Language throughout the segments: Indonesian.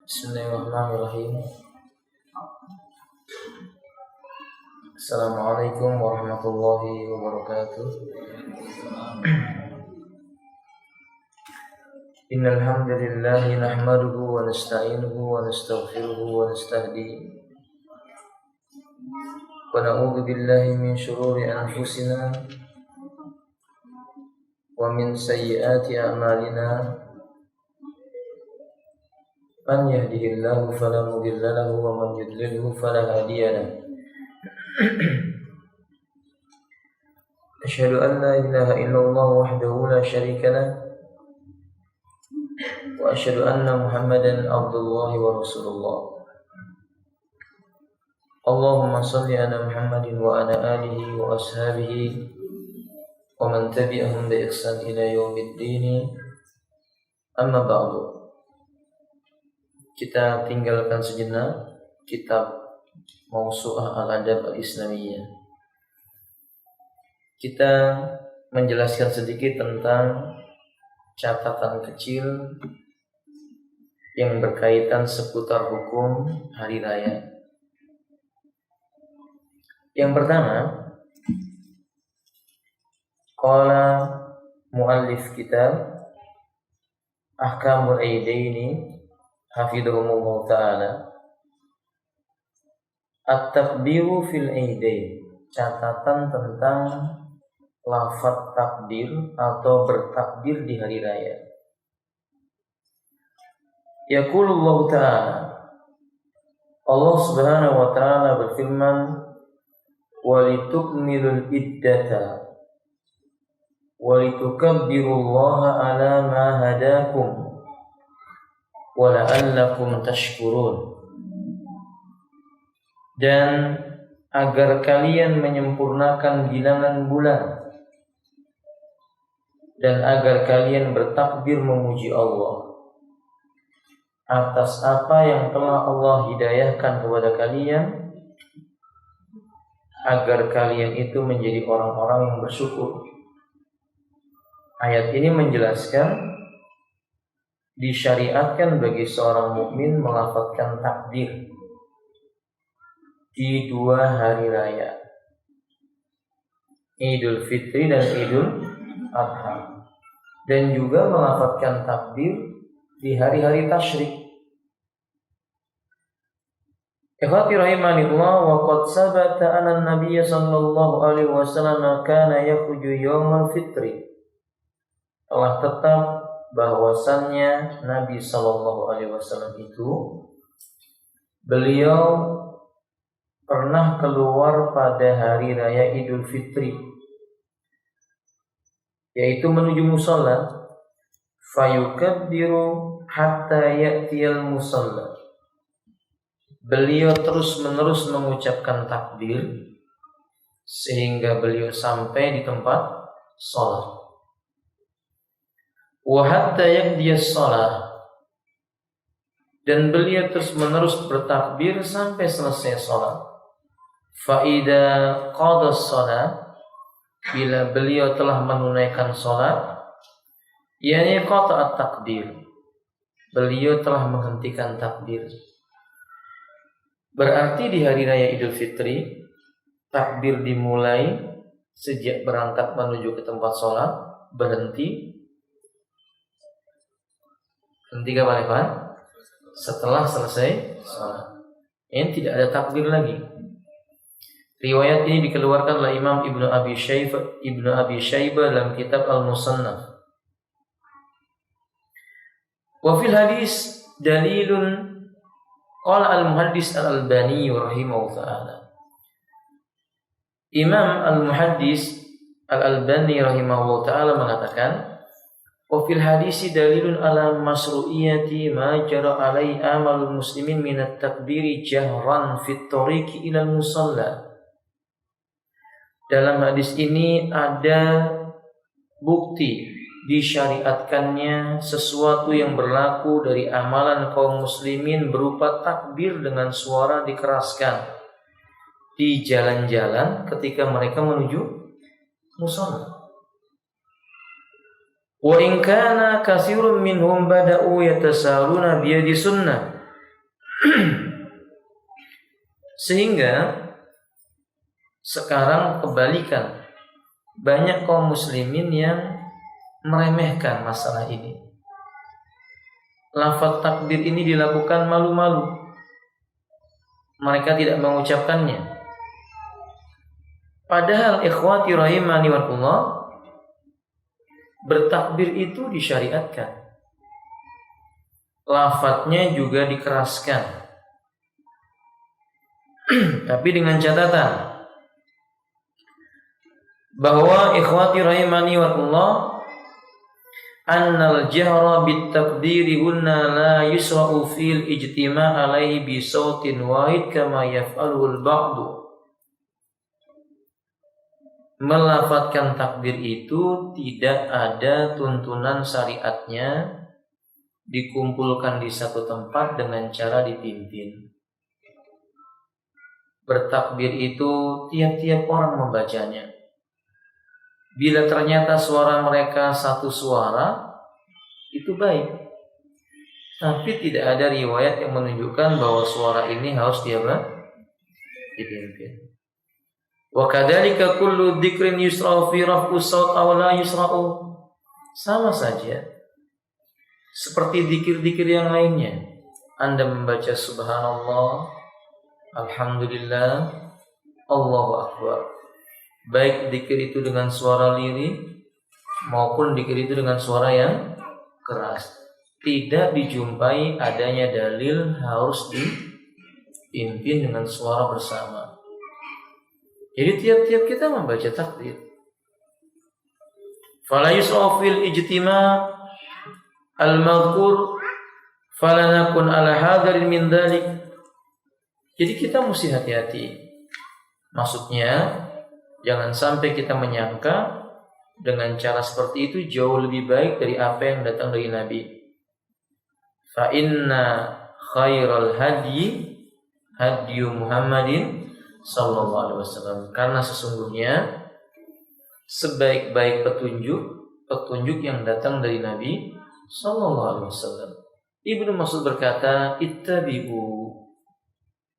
Bismillahirrahmanirrahim. Assalamualaikum warahmatullahi wabarakatuh. Innal hamdalillah nahmaduhu wa nasta'inuhu wa nastaghfiruhu wa nastahdihi wa na'udzu billahi min shururi anfusina wa min sayyiati a'malina. Man yahdihillahu fala mudilla lahu wa man yudlilhu fala hadiya lahu. Asyhadu an la ilaha illallah wahdahu la syarika lah wa asyhadu anna Muhammadan abdullahi wa rasulullah. Allahumma salli ala Muhammadin wa ala alihi wa ashabihi wa man tabi'ahum bi ihsan ila yaumiddin. Amma ba'du. Kita tinggalkan sejenak kitab Mawsu'ah Al-Adab Al-Islamiyah. Kita menjelaskan sedikit tentang catatan kecil yang berkaitan seputar hukum hari raya. Yang pertama, qala muallif kitab Ahkamul Aidaini hafidhahumullah ta'ala, at-takbiru fil aidain, catatan tentang lafaz takbir atau bertakbir di hari raya. Yaqulullah ta'ala, Allah subhanahu wa ta'ala berfirman, walitukmilul iddata walitukabbirullaha ala ma hadakum wala'allakum tashkurun, dan agar kalian menyempurnakan bilangan bulan dan agar kalian bertakbir memuji Allah atas apa yang telah Allah hidayahkan kepada kalian, agar kalian itu menjadi orang-orang yang bersyukur. Ayat ini menjelaskan disyariatkan bagi seorang mukmin melafazkan takbir di dua hari raya, Idul Fitri dan Idul Adha, dan juga melafazkan takbir di hari-hari tasyrik. Ikhwati rahimanillah, wa qad sabata anna an-nabiy sallallahu alaihi wasallam kana yakhruju yaumal fitri. Telah tetap bahwasannya Nabi sallallahu alaihi wasallam itu beliau pernah keluar pada hari raya Idul Fitri, yaitu menuju musalla, fayukabbiru hatta ya'tiyal musalla. Beliau terus-menerus mengucapkan takbir sehingga beliau sampai di tempat salat. Wa hatta yaqdiyas shalah, dan beliau terus-menerus bertakbir sampai selesai salat. Fa idza qada shalah, bila beliau telah menunaikan salat, yakni qata'at takbir, beliau telah menghentikan takbir. Berarti di hari raya Idul Fitri takbir dimulai sejak berangkat menuju ke tempat sholat, berhenti kapan Evan? Setelah selesai sholat. Ini tidak ada takbir lagi. Riwayat ini dikeluarkan oleh Imam Ibnu Abi Syaibah dalam kitab Al-Musannaf. Wa fil hadis dalilun, qala al-muhaddis al-Albani rahimahullah ta'ala. Imam al-muhaddis al-Albani rahimahullah ta'ala mengatakan, wa fil hadisi dalilun ala masru'iyati ma jara alai amalul muslimin minat takbiri jahran fit tariqi ila musalla. Dalam hadis ini ada bukti disyariatkannya sesuatu yang berlaku dari amalan kaum muslimin berupa takbir dengan suara dikeraskan di jalan-jalan ketika mereka menuju musalla. Wa in kana katsirun minhum bada'u yatasaruna biyadi sunnah Sehingga sekarang kebalikan, banyak kaum muslimin yang meremehkan masalah ini. Lafaz takbir ini dilakukan malu-malu. Mereka tidak mengucapkannya. Padahal ikhwati rahimani wallah, bertakbir itu disyariatkan. Lafadznya juga dikeraskan. Tapi dengan catatan bahwa ikhwati rahimani wallah, annal jahra bit takbiri hunna la yusra'u fil ijtima' alaihi bi sautin wahid kama yaf'alul ba'du. Melafadzkan takbir itu tidak ada tuntunan syariatnya dikumpulkan di satu tempat dengan cara dipimpin. Bertakbir itu tiap-tiap orang membacanya. Bila ternyata suara mereka satu suara, itu baik. Tapi tidak ada riwayat yang menunjukkan bahwa suara ini harus dipimpin. Wa kadzalika kullu dzikrin yusra'u fi raf'u shaut aw la yusra'u. Sama saja seperti zikir-zikir yang lainnya. Anda membaca subhanallah, alhamdulillah, Allahu akbar. Baik zikir itu dengan suara lirih maupun zikir itu dengan suara yang keras, tidak dijumpai adanya dalil harus dipimpin dengan suara bersama. Jadi tiap-tiap kita membaca takbir. Fala yusra'u fil ijtima' al-madhkur fala nakun ala hadarin min dzalik. Jadi kita mesti hati-hati. Maksudnya, jangan sampai kita menyangka dengan cara seperti itu jauh lebih baik dari apa yang datang dari Nabi. Fa inna khairal hadyi hadyu Muhammadin sallallahu alaihi wasallam. Karena sesungguhnya sebaik-baik petunjuk yang datang dari Nabi sallallahu alaihi wasallam. Ibnu Mas'ud berkata, "Ittabi'u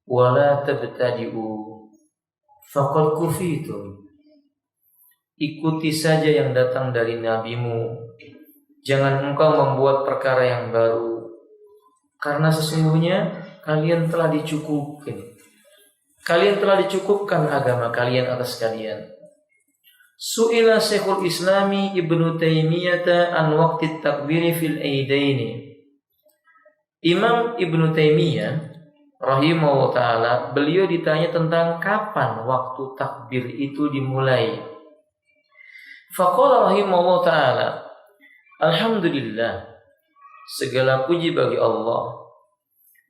wa la tabtadi'u. Faqad kufitum." Ikuti saja yang datang dari nabimu. Jangan engkau membuat perkara yang baru. Karena sesungguhnya kalian telah dicukupkan. Kalian telah dicukupkan agama kalian atas kalian. Su'ila Syekhul Islami Ibnu Taimiyah an waqti takbiri fil aidaini. Imam Ibnu Taimiyah rahimahullah ta'ala, beliau ditanya tentang kapan waktu takbir itu dimulai. Faqala rahimahullah ta'ala, alhamdulillah, segala puji bagi Allah.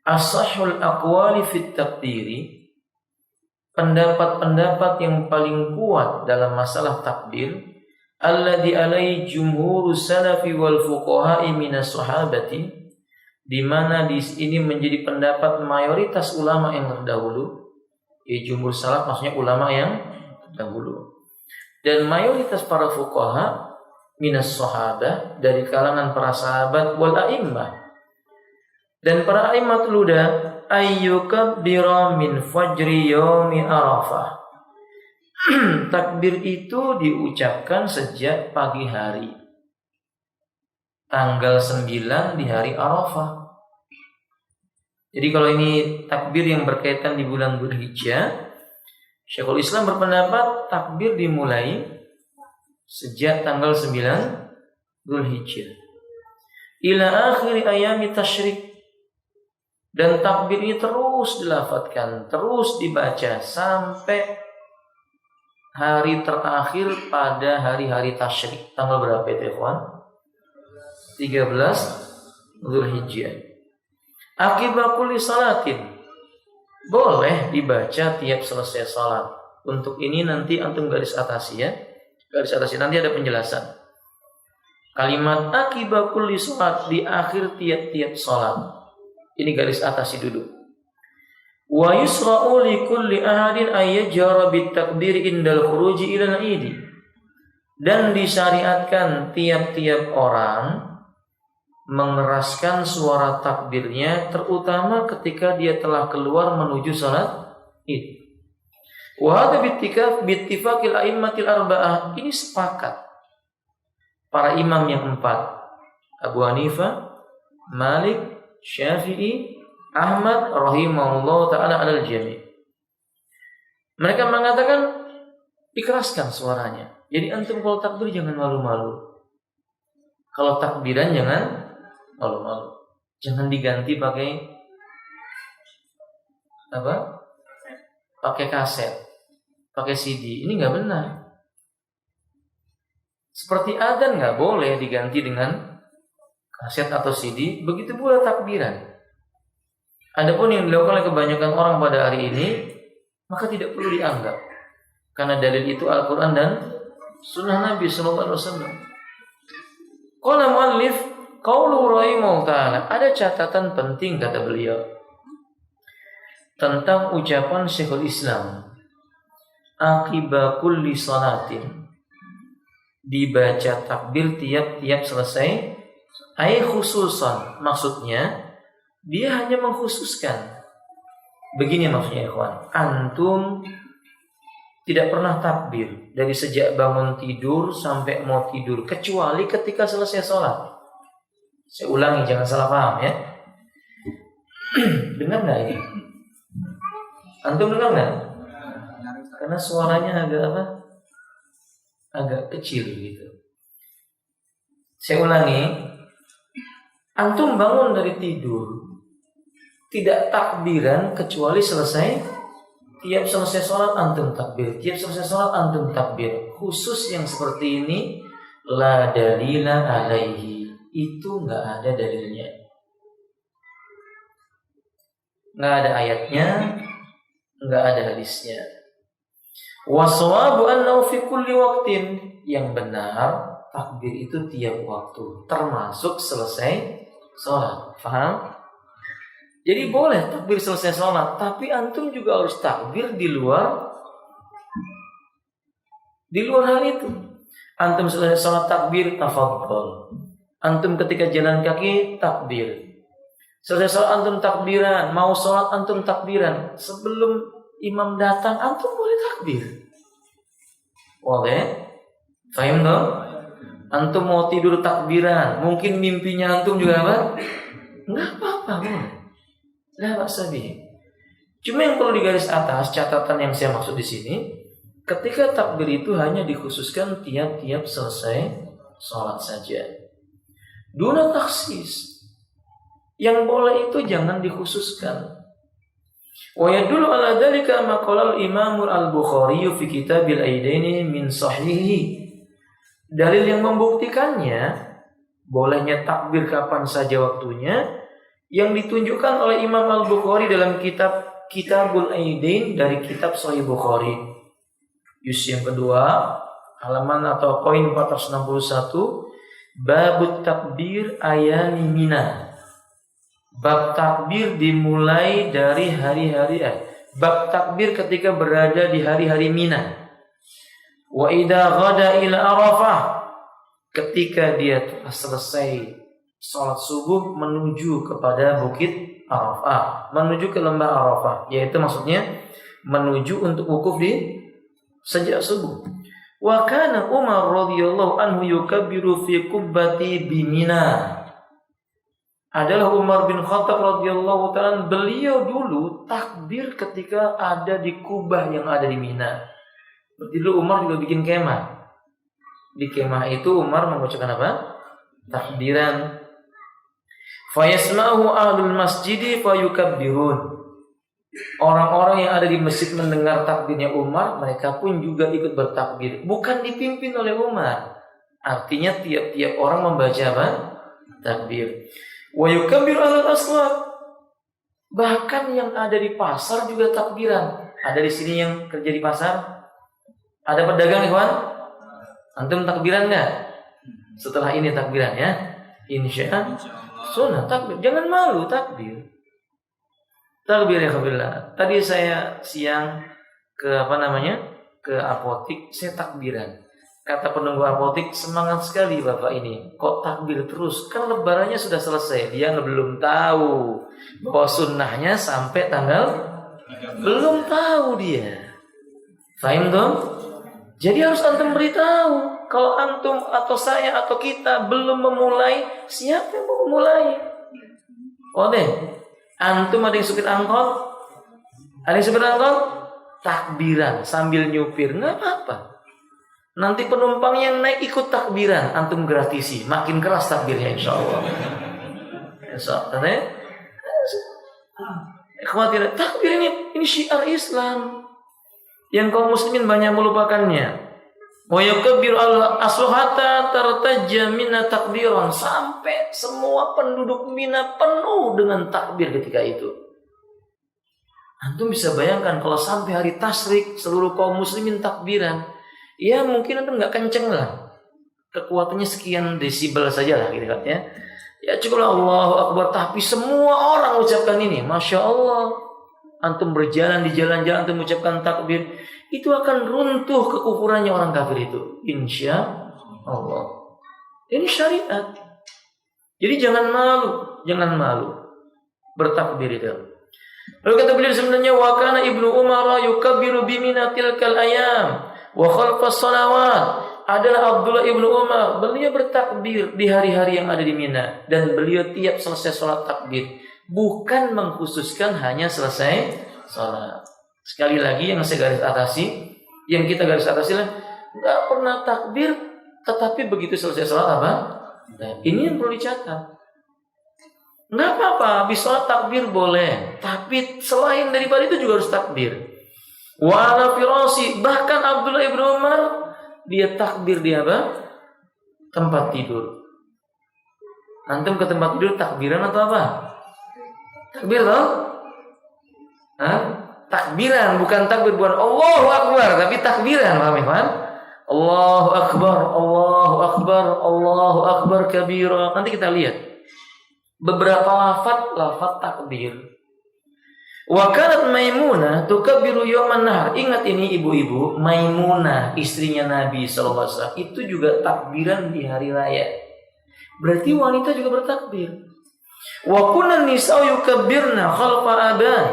Ashahul aqwali fit takbiri, pendapat-pendapat yang paling kuat dalam masalah takbir, alladhi alaihi jumhurus salafi wal fuqaha'i minas sahabati, di mana di ini menjadi pendapat mayoritas ulama yang terdahulu. Jumhur salaf maksudnya ulama yang terdahulu, dan mayoritas para fuqaha minas sahabah, dari kalangan para sahabat, wal a'immah, dan para a'immatul huda, ayyukabbira min fajri yaumi arafah. Takbir itu diucapkan sejak pagi hari tanggal 9 di hari Arafah. Jadi kalau ini takbir yang berkaitan di bulan Dzulhijjah, Syekhul Islam berpendapat takbir dimulai sejak tanggal 9 Dzulhijjah ila akhir ayami tasyrik, dan takbir ini terus dilafadzkan, terus dibaca sampai hari terakhir pada hari-hari tasyrik. Tanggal berapa itu, ikhwan? 13 Dzulhijjah. Akibat kulli salatin, boleh dibaca tiap selesai salat. Untuk ini nanti antum garis atasi ya. Garis atasi nanti ada penjelasan. Kalimat akibat kulli salat, di akhir tiap-tiap salat. Ini garis atasi dulu. Wa yusra'u li kulli ahadin ayyajara bit takbir indal khuruji ila al-idi. Dan disyariatkan tiap-tiap orang mengeraskan suara takbirnya, terutama ketika dia telah keluar menuju salat Id. Wa hadza bittifaqil a'immatil arba'ah. Ini sepakat para imam yang 4, Abu Hanifah, Malik, Syafi'i, Ahmad rahimahullah ta'ala alal jami'. Mereka mengatakan ikeraskan suaranya. Jadi antum kalau takbir jangan malu-malu. Kalau takbiran jangan malu-malu. Jangan diganti pakai apa? Pakai kaset, pakai CD. Ini nggak benar. Seperti adzan nggak boleh diganti dengan kaset atau CD. Begitu pula takbiran. Adapun yang dilakukan oleh kebanyakan orang pada hari ini, maka tidak perlu dianggap, karena dalil itu Al-Quran dan Sunnah Nabi Sallallahu Alaihi Wasallam. Qala muallif qaulu rahimahullah ta'ala. Ada catatan penting kata beliau tentang ucapan Syekhul Islam. Aqiba kulli salatin, dibaca takbir tiap-tiap selesai. Ai khususan, maksudnya dia hanya mengkhususkan. Begini maksudnya ikhwan, antum tidak pernah takbir dari sejak bangun tidur sampai mau tidur, kecuali ketika selesai sholat. Saya ulangi, jangan salah paham ya. Dengar nggak ini? Antum dengar nggak? Karena suaranya agak apa? Agak kecil gitu. Saya ulangi, antum bangun dari tidur, tidak takbiran kecuali selesai. Tiap selesai sholat antum takbir, tiap selesai sholat antum takbir. Khusus yang seperti ini, la dalila alaihi, itu nggak ada dalilnya, nggak ada ayatnya, nggak ada hadisnya. Waswabu annahu fi kulli waqtin, yang benar takbir itu tiap waktu, termasuk selesai sholat. Faham? Jadi boleh takbir selesai sholat, tapi antum juga harus takbir di luar hal itu. Antum selesai sholat takbir, tafadhol. Antum ketika jalan kaki takbir. Selesai sholat antum takbiran, mau sholat antum takbiran. Sebelum imam datang antum boleh takbir. Boleh? Faham dong? Antum mau tidur takbiran, mungkin mimpinya antum juga apa? Enggak apa-apa, boleh. Lah maksudnya, cuma yang perlu digaris atas catatan yang saya maksud di sini, ketika takbir itu hanya dikhususkan tiap-tiap selesai sholat saja. Duna taksis, yang boleh itu jangan dikhususkan. Wa yadullu ala dzalika ma qala al-Imam al-Bukhari fi Kitabil Aidaini min sahihi. Dalil yang membuktikannya bolehnya takbir kapan saja waktunya yang ditunjukkan oleh Imam Al-Bukhari dalam Kitabul Aidain dari kitab Sahih Bukhari. Juz yang kedua, halaman atau poin 461, Babut takbir ayami Mina. Bab takbir dimulai dari hari-hari bab takbir ketika berada di hari-hari Mina. Wa idza ghada ila Arafah, ketika dia telah selesai salat subuh menuju kepada bukit Arafah, menuju ke lembah Arafah, yaitu maksudnya menuju untuk wukuf di sejak subuh. Wa kana Umar radhiyallahu anhu yukabbiru fi qubbati bimina. Adalah Umar bin Khattab radhiyallahu ta'ala, beliau dulu takbir ketika ada di Kubah yang ada di Mina. Dulu Umar juga bikin kemah. Di kemah itu Umar mengucapkan apa? Takbiran. Fayasma'u ahlul masjidi fayukabbirun. Orang-orang yang ada di masjid mendengar takbirnya Umar, mereka pun juga ikut bertakbir. Bukan dipimpin oleh Umar. Artinya tiap-tiap orang membaca apa? Takbir. Wa yukabbiru ahlul aswaq. Bahkan yang ada di pasar juga takbiran. Ada di sini yang kerja di pasar? Ada pedagang, ikhwan? Antum takbiran enggak? Setelah ini takbiran ya. Insyaallah. Sunnah takbir, jangan malu takbir. Takbir ya kabillah. Tadi saya siang ke ke apotik, saya takbiran. Kata penunggu apotik, semangat sekali Bapak ini. Kok takbir terus? Kan lebarannya sudah selesai. Dia belum tahu bahwa sunnahnya sampai tanggal, belum tahu dia. Fahim dong? Jadi harus antum beritahu. Kalau antum atau saya atau kita belum memulai, siapa yang mau memulai? Oke, antum ada yang supir angkot, ada yang supir angkot, takbiran sambil nyupir, nggak apa-apa. Nanti penumpang yang naik ikut takbiran, antum gratisi, makin keras takbirnya insya Allah. Khawatir takbir ini syiar Islam yang kaum muslimin banyak melupakannya. Wa yakbiru al-asluhata tartajja minna takbiran, sampai semua penduduk Mina penuh dengan takbir ketika itu. Antum bisa bayangkan kalau sampai hari tasyrik seluruh kaum muslimin takbiran. Ya mungkin antum nggak kenceng lah, kekuatannya sekian desibel saja lah gitu kan ya. Ya cukup Allahu Akbar, tapi semua orang ucapkan ini, masya Allah. Antum berjalan di jalan-jalan, antum ucapkan takbir, itu akan runtuh kekufurannya orang kafir itu, insya Allah. Ini syariat. Jadi jangan malu bertakbir itu. Lalu kata beliau sebenarnya wa kana Ibnu Umar yukabbiru bimina tilkal ayam wa khalfas salawat. Adalah Abdullah ibnu Umar, beliau bertakbir di hari-hari yang ada di Mina, dan beliau tiap selesai sholat takbir, bukan mengkhususkan hanya selesai sholat. Sekali lagi yang saya garis atasi, yang kita garis atasi lah, nggak pernah takbir, tetapi begitu selesai sholat apa? Ini yang perlu dicatat. Nggak apa-apa, habis sholat takbir boleh, tapi selain daripada itu juga harus takbir. Wa ala firasi, bahkan Abdullah ibnu Umar dia takbir di apa? Tempat tidur. Antum ke tempat tidur takbiran atau apa? Takbir toh? Takbiran, bukan takbir, bukan Allahu Akbar, tapi takbiran, paham ya? Allahu Akbar, Allahu Akbar, Allahu Akbar kabira. Nanti kita lihat beberapa lafaz takbir. Wa kanat Maimunah tukabbiru yawman nahar. Ingat ini ibu-ibu, Maimunah istrinya Nabi sallallahu alaihi wasallam itu juga takbiran di hari raya. Berarti wanita juga bertakbir. Wa kunna nisa'u yukabbirna khalfa Aban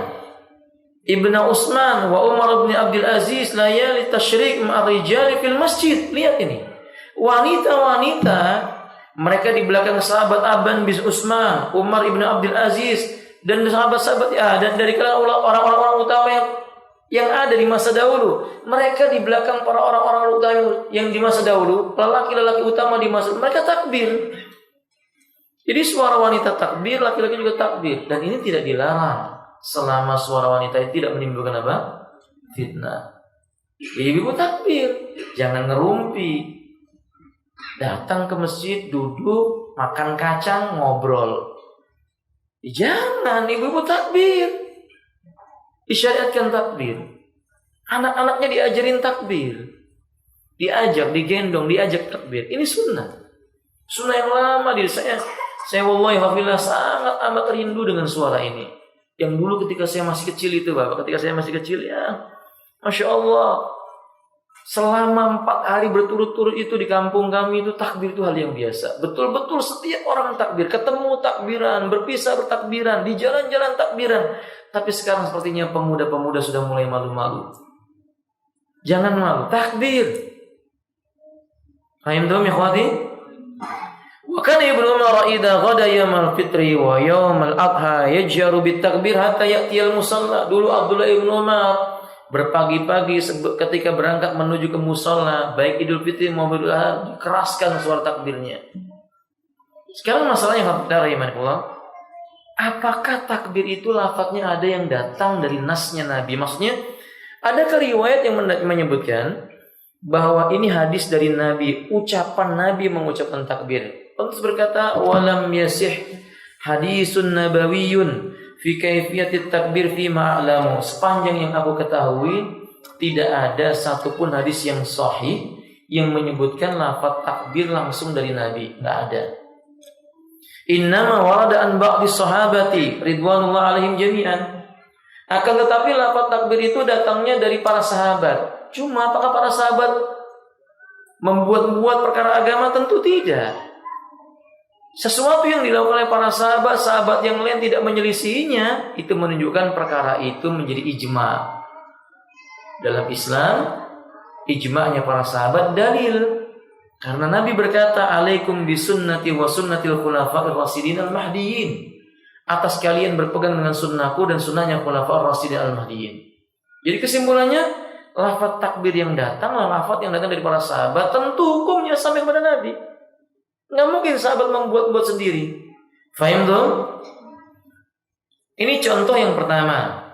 Ibnu Utsman wa Umar bin Abdul Aziz layali tasyrik ma'a rijali fil masjid. Lihat ini. Wanita-wanita mereka di belakang sahabat Aban bin Utsman, Umar ibn Abdul Aziz, dan sahabat-sahabat dan dari kalangan orang-orang utama yang ada di masa dahulu, mereka di belakang para orang-orang utama yang di masa dahulu, lelaki-lelaki utama di masa, mereka takbir. Jadi suara wanita takbir, laki-laki juga takbir, dan ini tidak dilarang selama suara wanita itu tidak menimbulkan apa? Fitnah. Ibu takbir, jangan ngerumpi. Datang ke masjid, duduk, makan kacang, ngobrol. Jangan, ibu-ibu takbir. Disyariatkan takbir. Anak-anaknya diajarin takbir. Diajak, digendong, diajak takbir. Ini sunnah. Sunnah yang lama di saya wallahi hafillah sangat amat rindu dengan suara ini. Yang dulu ketika saya masih kecil itu, Bapak, ketika saya masih kecil ya, Masya Allah, selama 4 hari berturut-turut itu di kampung kami itu takbir itu hal yang biasa. Betul-betul setiap orang takbir, ketemu takbiran, berpisah bertakbiran, di jalan-jalan takbiran. Tapi sekarang sepertinya pemuda-pemuda sudah mulai malu-malu. Jangan malu, takbir. Fahim dong ya khawati? Wa kana Ibnu Umar idza ghada yaumal fitri wa yaumal adha yajharu bit takbir hatta ya'tiyal musalla. Dulu Abdullah ibnu Umar berpagi-pagi ketika berangkat menuju ke musola, baik Idul Fitri maupun Idul Adha, dikeraskan suara takbirnya. Sekarang masalahnya apakah takbir itu lafadznya ada yang datang dari nasnya Nabi? Maksudnya, adakah riwayat yang menyebutkan bahwa ini hadis dari Nabi, ucapan Nabi mengucapkan takbir? Allah berkata, walam yasih hadisun nabawiyyun fi kaifiyatit takbir fi ma'lamu. Sepanjang yang aku ketahui, tidak ada satupun hadis yang sahih yang menyebutkan lafaz takbir langsung dari Nabi. Tidak ada. Innama warada an ba'di sahabati ridwanullah alaihim jami'an. Akan tetapi lafaz takbir itu datangnya dari para sahabat. Cuma apakah para sahabat membuat-buat perkara agama? Tentu tidak. Sesuatu yang dilakukan oleh para sahabat yang lain tidak menyelisihinya, itu menunjukkan perkara itu menjadi ijma. Dalam Islam, ijma'nya para sahabat dalil. Karena Nabi berkata, "Alaikum bisunnati wa sunnatil khulafa'ir rasyidin al-mahdiyyin." Atas kalian berpegang dengan sunnahku dan sunnahnya khulafa'ir rasyidin al-mahdiyyin. Jadi kesimpulannya, lafaz takbir yang datang, lafaz yang datang dari para sahabat, tentu hukumnya sampai kepada Nabi. Nggak mungkin sahabat membuat-buat sendiri. Faham tuh? Ini contoh yang pertama.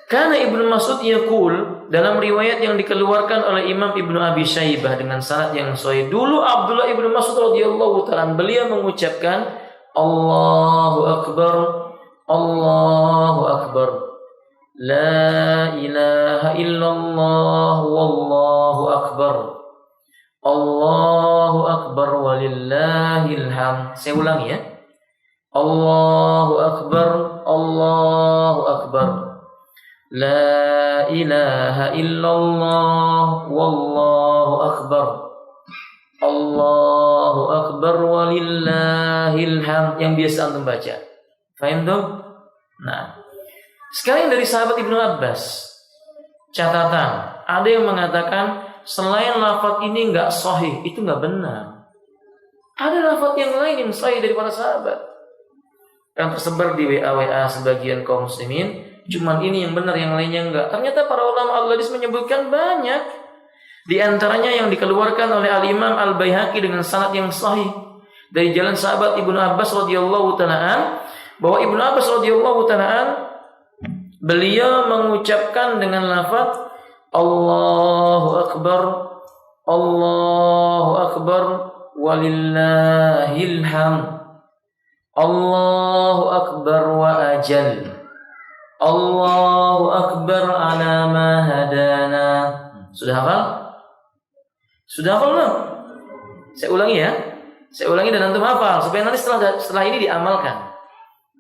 Karena Ibnu Mas'ud yaqul, dalam riwayat yang dikeluarkan oleh Imam Ibnu Abi Syaibah dengan sanad yang sahih, dulu Abdullah Ibnu Mas'ud radhiyallahu ta'ala beliau mengucapkan Allahu akbar, Allahu akbar, la ilaha illallah, wallahu akbar, Allahu akbar walillahil hamd. Saya ulangi ya. Allahu akbar, Allahu akbar, la ilaha illallah, wallahu akbar, Allahu akbar walillahil hamd. Yang biasa antum baca. Faham tuh? Nah, sekarang dari sahabat Ibnu Abbas, catatan, ada yang mengatakan selain lafaz ini enggak sahih, itu enggak benar. Ada lafaz yang lain yang sahih dari para sahabat yang tersebar di WA sebagian kaum muslimin. Cuman ini yang benar, yang lainnya enggak. Ternyata para ulama al-hadis menyebutkan banyak. Di antaranya yang dikeluarkan oleh Al-Imam Al-Baihaqi dengan sanad yang sahih dari jalan sahabat Ibnu Abbas radhiyallahu ta'ala, bahwa Ibnu Abbas radhiyallahu ta'ala beliau mengucapkan dengan lafaz Allahu akbar, Allahu akbar walillahil hamd, Allahu akbar wa ajal, Allahu akbar ala ma hadana. Sudah hafal? Sudah hafal belum? Saya ulangi ya. Saya ulangi dan antum hafal supaya nanti setelah ini diamalkan.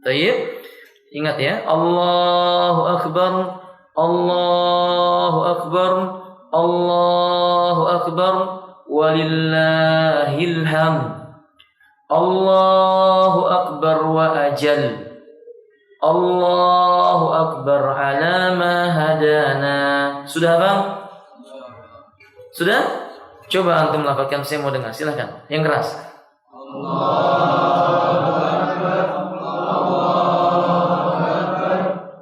Baik. Ingat ya. Allahu akbar, Allahu akbar, Allahu akbar walillahil hamd, Allahu akbar wa ajal, Allahu akbar ala ma hadana. Sudah bang? Sudah? Coba antum lafazkan, saya mau dengar. Silakan. Yang keras. Allahu akbar, Allahu akbar,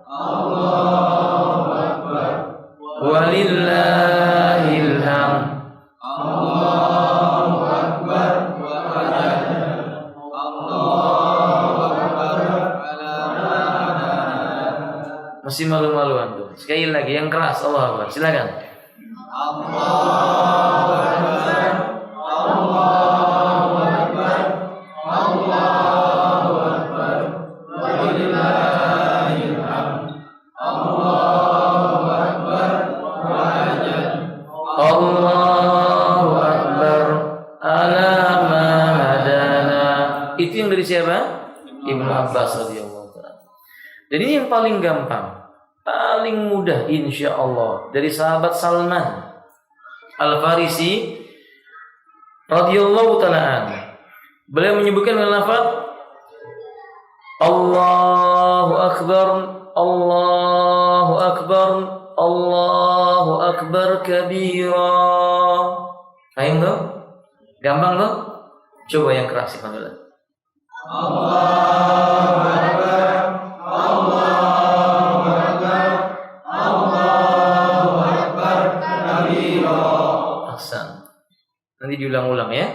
Allahu akbar walillahil hamd, Allahu akbar wa ajal, Allahu akbar ala ma hadana. Masih malu-malu antum. Sekali lagi yang keras. Allahu akbar. Silakan. Allahu akbar, Allahu akbar, Allahu akbar walillahil hamd, Allahu akbar wa ajal, Allahu akbar ala ma hadana. Itu yang dari siapa? Ibnu Abbas radhiyallahu ta'ala. Dan ini yang paling gampang, paling mudah insyaallah, dari sahabat Salman Al-Farisi radhiyallahu ta'ala. Beliau menyebutkan dengan lafaz Allahu akbar, Allahu akbar, Allahu akbar kabira. Paham tuh? Gampang tuh? Coba yang keras ya, Alhamdulillah. Allahu akbar, Allahu akbar, Allahu akbar kabira. Nanti diulang-ulang ya.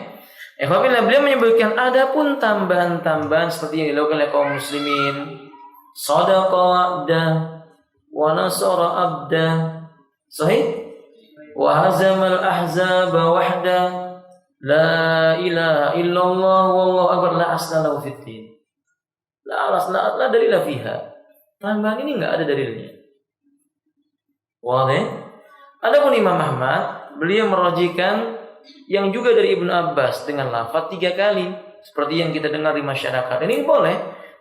Beliau menyebutkan adapun tambahan-tambahan seperti yang dilakukan oleh kaum muslimin. Sadaqa wa'da wa nasara abda. Sahih? Wa hazamal ahzaba wahda. La ilaha illallah wallahu akbar la asla lahu fid din. La dalila fiha. Tambahan ini enggak ada dalilnya. Wazi? Adapun Imam Ahmad, beliau merajikan yang juga dari Ibnu Abbas dengan lafaz 3 kali seperti yang kita dengar di masyarakat. Ini boleh.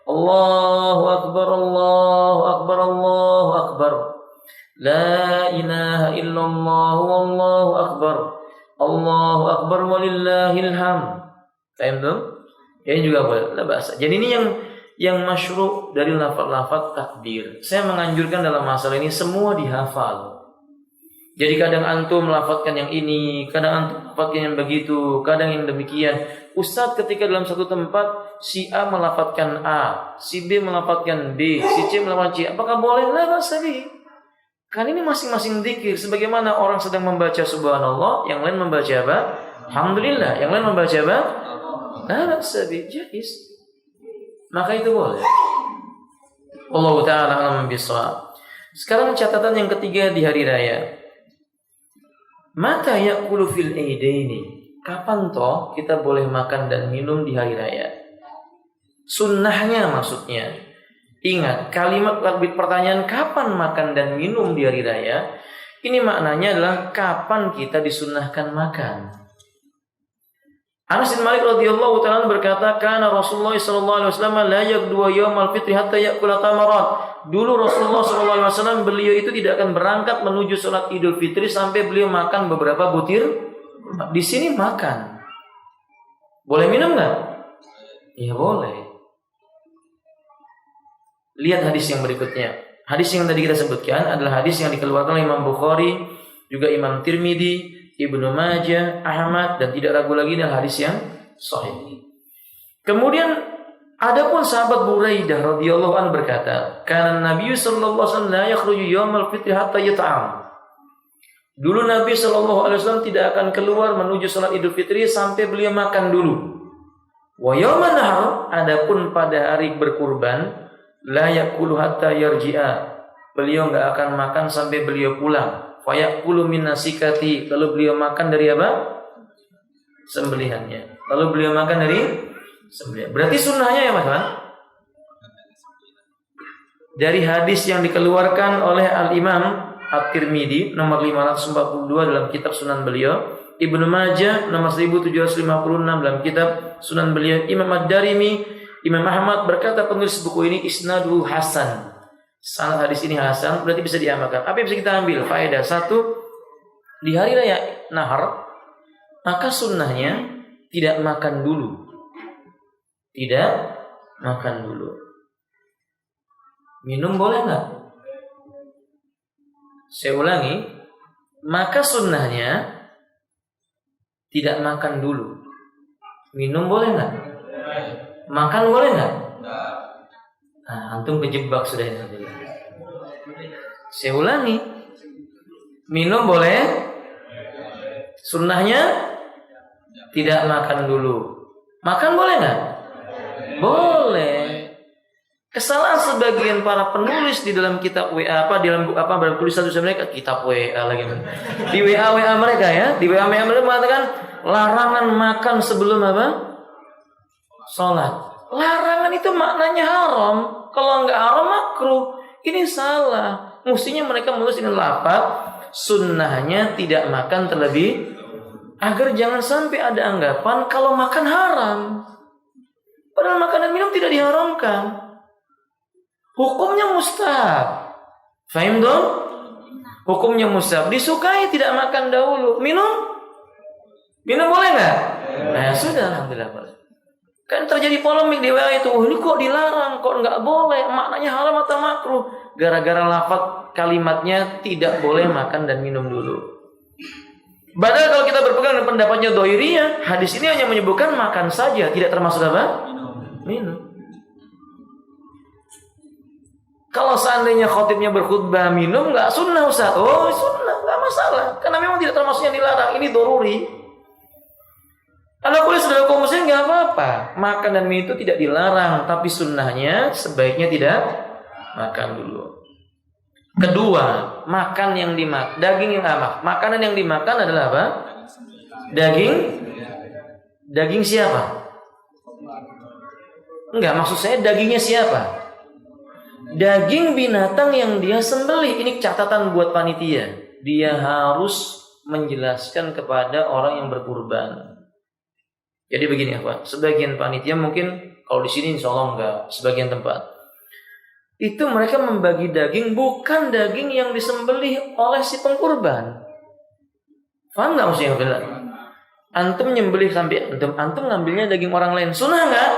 Allahu akbar, Allahu akbar, Allahu akbar. La ilaha illallah wallahu akbar. Allahu Akbar walillahil hamd. Paham tuh? Ini juga boleh. La bahasa. Jadi ini yang masyru' dari lafaz-lafaz takbir. Saya menganjurkan dalam masalah ini semua dihafal. Jadi kadang antum melafazkan yang ini, kadang antum melafazkan yang begitu, kadang yang demikian. Ustaz ketika dalam satu tempat si A melafazkan A, si B melafazkan B, si C melafazkan C. Apakah boleh? La bahasa bihi. Kan ini masing-masing zikir. Sebagaimana orang sedang membaca subhanallah, yang lain membaca apa? Alhamdulillah. Yang lain membaca apa? La bahasa bihi. Jaiz. Maka itu boleh. Allah Ta'ala alam bisawab. Sekarang catatan yang ketiga di hari raya. Mata ya'kulu fil aidaini. Kapan toh kita boleh makan dan minum di hari raya? Sunnahnya maksudnya. Ingat, kalimat pertanyaan kapan makan dan minum di hari raya, ini maknanya adalah kapan kita disunnahkan makan. Anas bin Malik radhiyallahu ta'ala berkata, "Kana Rasulullah sallallahu alaihi wasallam la yaqdu yaumal fitri hatta ya'kula tamarat." Dulu Rasulullah sallallahu alaihi wasallam beliau itu tidak akan berangkat menuju salat Idul Fitri sampai beliau makan beberapa butir. Di sini makan. Boleh minum enggak? Ya boleh. Lihat hadis yang berikutnya. Hadis yang tadi kita sebutkan adalah hadis yang dikeluarkan oleh Imam Bukhari, juga Imam Tirmidzi, Ibnu Majah, Ahmad, dan tidak ragu lagi adalah hadis yang sahih. Kemudian adapun sahabat Buraidah radhiyallahu anhu berkata, "Kana Nabi sallallahu alaihi wasallam la yakhruju yaumal fitri hatta yata'am." Dulu Nabi sallallahu alaihi wasallam tidak akan keluar menuju salat Idul Fitri sampai beliau makan dulu. Wa yauman nahar, adapun pada hari berkurban, la yakulu hatta yarji'a. Beliau enggak akan makan sampai beliau pulang. Fayaqulu min nasikati, lalu beliau makan dari apa? Sembelihannya. Lalu beliau makan dari sembelihan. Berarti sunnahnya ya Mas? Dari hadis yang dikeluarkan oleh Al-Imam At-Tirmidzi nomor 542 dalam kitab Sunan beliau, Ibnu Majah nomor 1756 dalam kitab Sunan beliau, Imam Ad-Darimi, Imam Ahmad berkata penulis buku ini isnaduhu hasan. Sanad hadis ini hasan, berarti bisa diamalkan. Apa yang bisa kita ambil? Faedah satu, di hari raya Nahar, maka sunnahnya tidak makan dulu. Tidak makan dulu. Minum boleh nggak? Saya ulangi, maka sunnahnya tidak makan dulu. Minum boleh nggak? Makan boleh nggak? Nah, antum kejebak sudah ini. Saya ulangi, minum boleh, sunnahnya tidak makan dulu. Makan boleh nggak? Boleh. Kesalahan sebagian para penulis di dalam kitab WA dalam tulisan mereka, kitab WA lagi di WA mereka ya, di WA mereka mengatakan larangan makan sebelum apa? Sholat. Larangan itu maknanya haram. Kalau enggak haram makruh. Ini salah. Mestinya mereka menulis dengan lafaz sunnahnya tidak makan terlebih, agar jangan sampai ada anggapan kalau makan haram. Padahal makan dan minum tidak diharamkan. Hukumnya mustahab. Fahim dong? Hukumnya mustahab. Disukai tidak makan dahulu. Minum boleh enggak? Nah, sudah alhamdulillah boleh. Kan terjadi polemik di WA itu, ini kok dilarang, kok nggak boleh, maknanya haram atau makruh? Gara-gara lafaz kalimatnya tidak boleh makan dan minum dulu. Padahal kalau kita berpegang dengan pendapatnya Dhairiyah, hadis ini hanya menyebutkan makan saja, tidak termasuk apa? Minum. Kalau seandainya khotibnya berkhutbah minum, nggak sunnah Ustaz? Oh sunnah, nggak masalah, karena memang tidak termasuk yang dilarang, ini doruri. Kalau boleh saudara kaum muslim nggak apa-apa. Makan dan minum itu tidak dilarang, tapi sunnahnya sebaiknya tidak makan dulu. Kedua, makan yang dimakan, daging yang makanan yang dimakan adalah apa? Daging siapa? Enggak, maksud saya dagingnya siapa? Daging binatang yang dia sembelih. Ini catatan buat panitia. Dia harus menjelaskan kepada orang yang berkurban. Jadi begini Pak, sebagian panitia mungkin kalau di sini insya Allah enggak, sebagian tempat itu mereka membagi daging bukan daging yang disembelih oleh si pengkurban. Faham nggak maksudnya? Antum nyembelih kambing antum ngambilnya daging orang lain, sunnah nggak?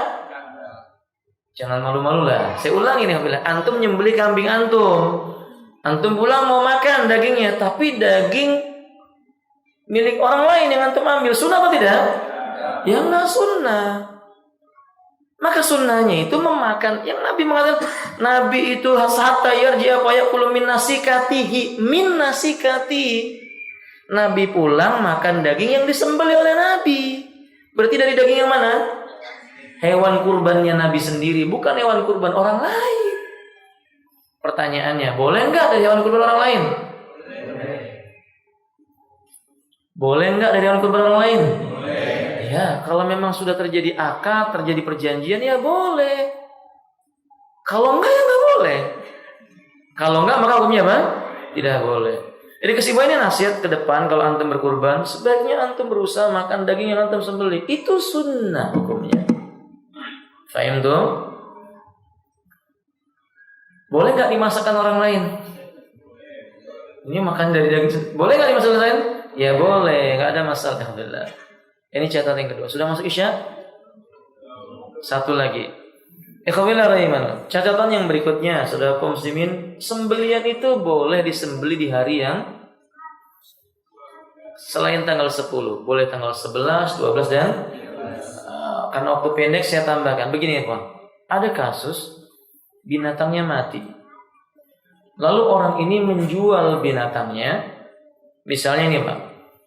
Jangan malu-malu lah. Saya ulangi nih, antum nyembelih kambing antum pulang mau makan dagingnya, tapi daging milik orang lain yang antum ambil, sunnah atau tidak? Ya nggak sunnah. Maka sunnahnya itu memakan, yang Nabi mengatakan, Nabi itu hatta yarji apa yaqulu min nasikatihi, min nasikati. Nabi pulang makan daging yang disembelih oleh Nabi. Berarti dari daging yang mana? Hewan kurbannya Nabi sendiri, bukan hewan kurban orang lain. Pertanyaannya, boleh nggak dari hewan kurban orang lain? Boleh nggak dari hewan kurban orang lain? Ya, kalau memang sudah terjadi akad, terjadi perjanjian, ya boleh. Kalau enggak, ya enggak boleh. Kalau enggak, maka hukumnya apa? Tidak boleh. Jadi kesimpulannya nasihat ke depan, kalau antum berkurban, sebaiknya antum berusaha makan daging yang antum sembelih. Itu sunnah hukumnya. Fahim tuh? Boleh nggak dimasakkan orang lain? Ini makan dari daging. Boleh nggak dimasakkan orang lain? Ya boleh, nggak ada masalah. Alhamdulillah. Ini catatan yang kedua. Sudah masuk isya? Satu lagi. Ikhwanillah rahiman. Catatan yang berikutnya, saudara kaum muslimin, sembelian itu boleh disembeli di hari yang selain tanggal 10. Boleh tanggal 11, 12 dan karena waktu pendek saya tambahkan. Begini ya, Pak. Ada kasus binatangnya mati. Lalu orang ini menjual binatangnya. Misalnya nih, Pak.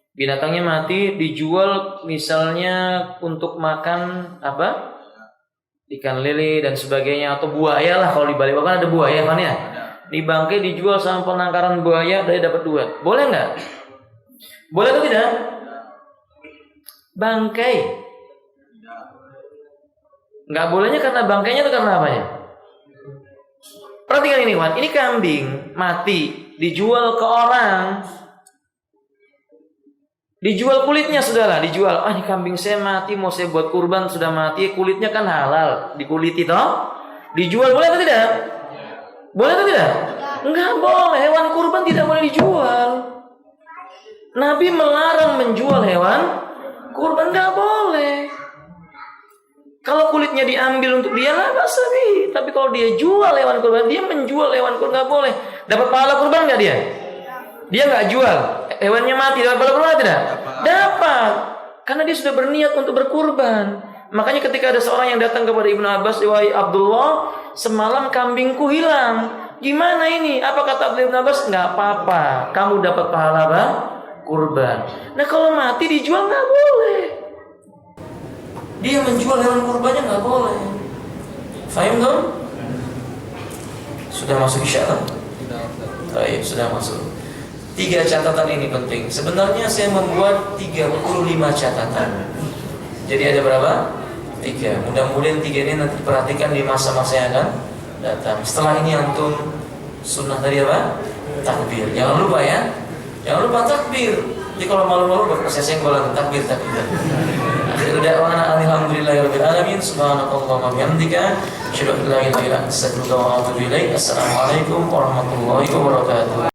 Binatangnya mati dijual misalnya untuk makan apa? Ikan lele dan sebagainya, atau buaya lah, kalau di Balikpapan ada buaya kan ya. Di bangkai dijual sama penangkaran buaya, dari dapat 2. Boleh nggak? Boleh atau tidak? Bangkai. Nggak bolehnya karena bangkainya itu karena apanya? Perhatikan ini, Wan. Ini kambing mati dijual ke orang. Dijual kulitnya, sudahlah, dijual. Ini kambing saya mati, mau saya buat kurban, sudah mati, kulitnya kan halal, dikuliti toh. Dijual boleh atau tidak? Boleh atau tidak? Enggak boleh, hewan kurban tidak boleh dijual. Nabi melarang menjual hewan kurban, enggak boleh. Kalau kulitnya diambil untuk dia lah basabi. Tapi kalau dia jual hewan kurban, dia menjual hewan kurban, enggak boleh. Dapat pahala kurban enggak dia? Dia nggak jual, hewannya mati, dapat pahala kurban tidak? Dapat, karena dia sudah berniat untuk berkurban. Makanya ketika ada seorang yang datang kepada Ibnu Abbas, wahai Abdullah, semalam kambingku hilang. Gimana ini? Apa kata Ibnu Abbas? Nggak apa-apa, kamu dapat pahala apa? Kurban. Nah kalau mati dijual nggak boleh. Dia menjual hewan kurbannya nggak boleh. Fahim dong? Sudah masuk isya kan? Baik, sudah masuk. 3 catatan ini penting. Sebenarnya saya membuat 35 catatan. Jadi ada berapa? 3. Mudah-mudahan 3 ini nanti perhatikan di masa-masa yang akan datang. Setelah ini antum sunnah tadi apa? Takbir. Jangan lupa ya. Jangan lupa takbir. Jadi kalau malu-malu berkeseseng bolan takbir. Akhirul da'wana alhamdulillahirabbil alamin. Subhanakallahumma bihamdika asyhadu an la ilaha illa anta astaghfiruka wa atubu ilaik. Assalamualaikum warahmatullahi wabarakatuh.